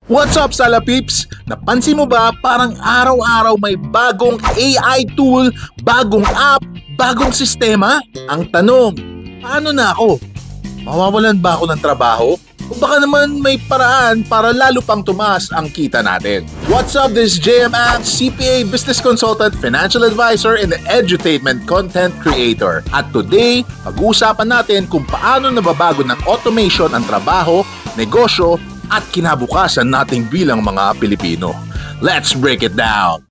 What's up, Sala Peeps? Napansin mo ba parang araw-araw may bagong AI tool, bagong app, bagong sistema? Ang tanong, paano na ako? Mawawalan ba ako ng trabaho? O baka naman may paraan para lalo pang tumaas ang kita natin? What's up? This is JM Ang, CPA, business consultant, financial advisor, and edutainment content creator. At today, pag-uusapan natin kung paano nababago ng automation ang trabaho, negosyo, at kinabukasan nating bilang mga Pilipino. Let's break it down!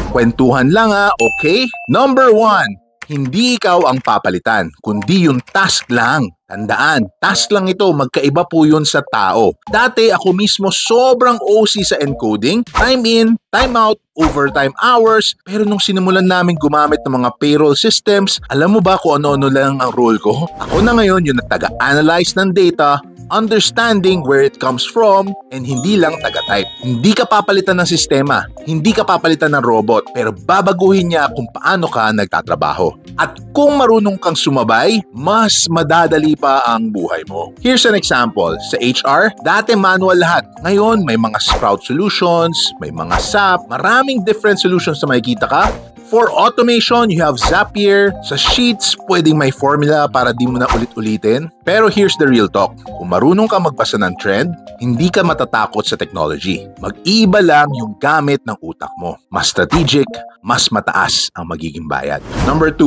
Kwentuhan lang okay? Number 1, hindi ikaw ang papalitan, kundi yung task lang. Tandaan, task lang ito, magkaiba po yun sa tao. Dati ako mismo sobrang OC sa encoding, time in, time out, overtime hours, pero nung sinimulan namin gumamit ng mga payroll systems, alam mo ba kung ano-ano lang ang role ko? Ako na ngayon yung taga-analyze ng data, understanding where it comes from, and hindi lang taga-type. Hindi ka papalitan ng sistema, hindi ka papalitan ng robot, pero babaguhin niya kung paano ka nagtatrabaho. At kung marunong kang sumabay, mas madadali pa ang buhay mo. Here's an example. Sa HR, dati manual lahat. Ngayon, may mga Sprout solutions, may mga SAP, maraming different solutions na makikita ka. For automation, you have Zapier. Sa Sheets, pwedeng may formula para di mo na ulit-ulitin. Pero here's the real talk. Kung marunong ka magbasa ng trend, hindi ka matatakot sa technology. Mag-iiba lang yung gamit ng utak mo. Mas strategic, mas mataas ang magiging bayad. Number 2,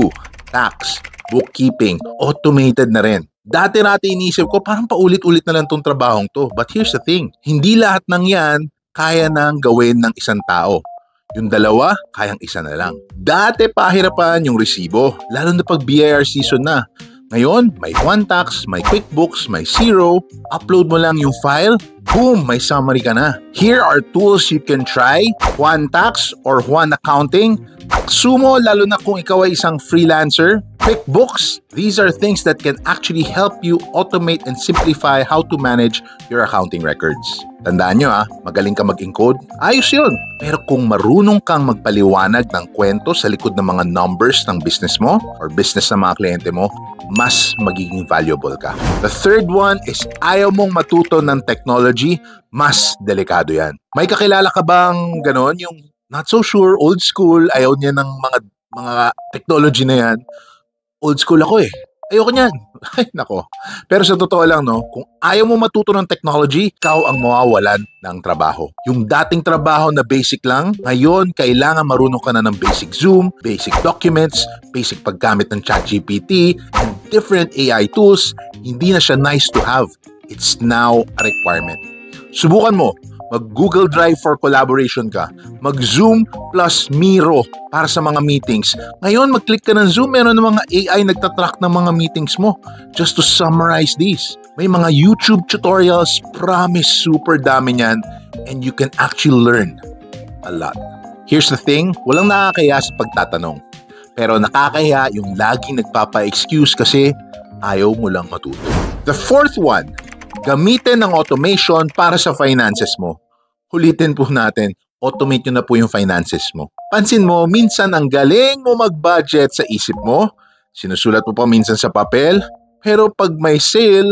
tax, bookkeeping, automated na rin. Dati-rati inisip ko, parang paulit-ulit na lang tong trabahong to. But here's the thing, hindi lahat ng yan kaya nang gawin ng isang tao. Yung dalawa, kayang isa na lang. Dati pahirapan yung resibo, lalo na pag BIR season na. Ngayon, may OneTax, may QuickBooks, may Xero. Upload mo lang yung file, boom, may summary ka na. Here are tools you can try. OneTax or One Accounting. Sumo, lalo na kung ikaw ay isang freelancer. QuickBooks, these are things that can actually help you automate and simplify how to manage your accounting records. Tandaan nyo magaling ka mag-encode, ayos yun. Pero kung marunong kang magpaliwanag ng kwento sa likod ng mga numbers ng business mo or business ng mga kliyente mo, mas magiging valuable ka. The third one is ayaw mong matuto ng technology, mas delikado yan. May kakilala ka bang ganon? Yung not so sure, old school, ayaw niya ng mga technology na yan. Old school ako Ayoko niyan. Ay, nako. Pero sa totoo lang, kung ayaw mo matuto ng technology, ikaw ang mawawalan ng trabaho. Yung dating trabaho na basic lang, ngayon, kailangan marunong ka na ng basic Zoom, basic documents, basic paggamit ng ChatGPT, and different AI tools. Hindi na siya nice to have. It's now a requirement. Subukan mo. Mag-Google Drive for collaboration ka. Mag-Zoom plus Miro para sa mga meetings. Ngayon, mag-click ka ng Zoom, meron ng mga AI nagtatrack ng mga meetings mo. Just to summarize these. May mga YouTube tutorials, promise super dami niyan, and you can actually learn a lot. Here's the thing, walang nakakaya sa pagtatanong. Pero nakakaya yung laging nagpapa-excuse kasi ayaw mo lang matuto. The fourth one, gamitin ng automation para sa finances mo. Ulitin po natin, automate nyo na po yung finances mo. Pansin mo, minsan ang galing mo mag-budget sa isip mo, sinusulat mo pa minsan sa papel, pero pag may sale,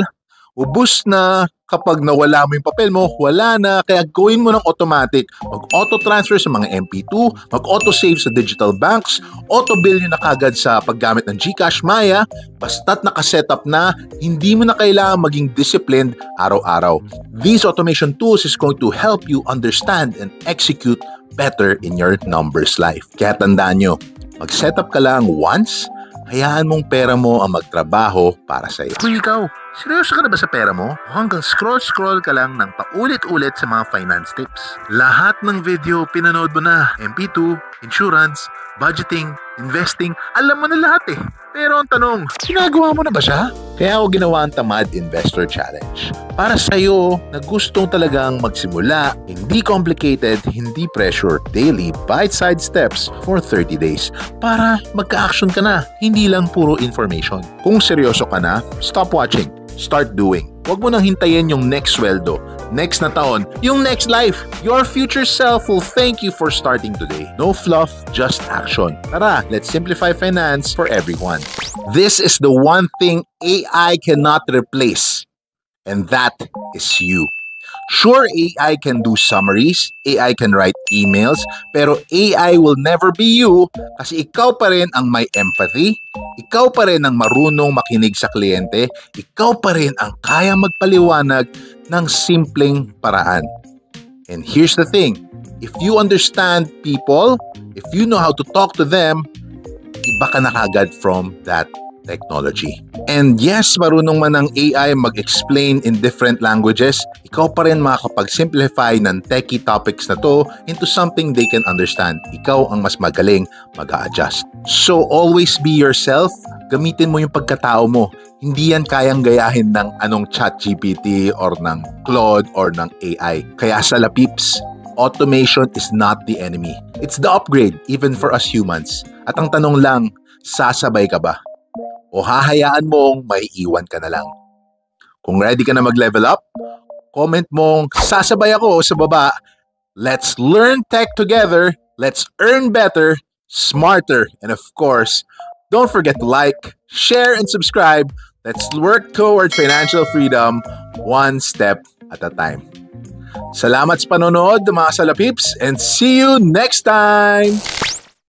ubus na. Kapag nawala mo yung papel mo, wala na. Kaya gawin mo ng automatic. Mag-auto-transfer sa mga MP2, mag-auto-save sa digital banks, auto-bill nyo na kagad sa paggamit ng GCash, Maya. Basta't nakasetup na, hindi mo na kailangan maging disciplined araw-araw. These automation tools is going to help you understand and execute better in your numbers life. Kaya tandaan nyo, mag-setup ka lang once, hayaan mong pera mo ang magtrabaho para sa'yo. Kung ikaw, seryoso ka na ba sa pera mo? O hanggang scroll ka lang ng paulit-ulit sa mga finance tips? Lahat ng video pinanood mo na. MP2, insurance, budgeting, investing, alam mo na lahat Pero ang tanong, ginagawa mo na ba siya? Kaya ako ginawa ang Tamad Investor Challenge. Para sa'yo na gustong talagang magsimula, hindi complicated, hindi pressure, daily, bite-sized steps for 30 days para magka-action ka na, hindi lang puro information. Kung seryoso ka na, stop watching. Start doing. Huwag mo nang hintayin yung next sweldo. next na taon, yung next life. Your future self will thank you for starting today. No fluff, just action. Tara, let's simplify finance for everyone. This is the one thing AI cannot replace, and that is you. Sure, AI can do summaries, AI can write emails, pero AI will never be you kasi ikaw pa rin ang may empathy, ikaw pa rin ang marunong makinig sa kliyente, ikaw pa rin ang kaya magpaliwanag ng simpleng paraan. And here's the thing, if you understand people, if you know how to talk to them, iba ka na kagad from that technology. And yes, marunong man ang AI mag-explain in different languages, ikaw pa rin makakapag-simplify ng techie topics na to into something they can understand. Ikaw ang mas magaling mag-a-adjust. So always be yourself, gamitin mo yung pagkatao mo. Hindi yan kayang gayahin ng anong ChatGPT or ng Claude or ng AI. Kaya sa Lapips, automation is not the enemy. It's the upgrade, even for us humans. At ang tanong lang, sasabay ka ba? O hahayaan mong may iwan ka na lang? Kung ready ka na mag-level up, comment mong sasabay ako sa baba. Let's learn tech together. Let's earn better, smarter, and of course, don't forget to like, share, and subscribe. Let's work toward financial freedom one step at a time. Salamat sa panonood mga Salapips and see you next time!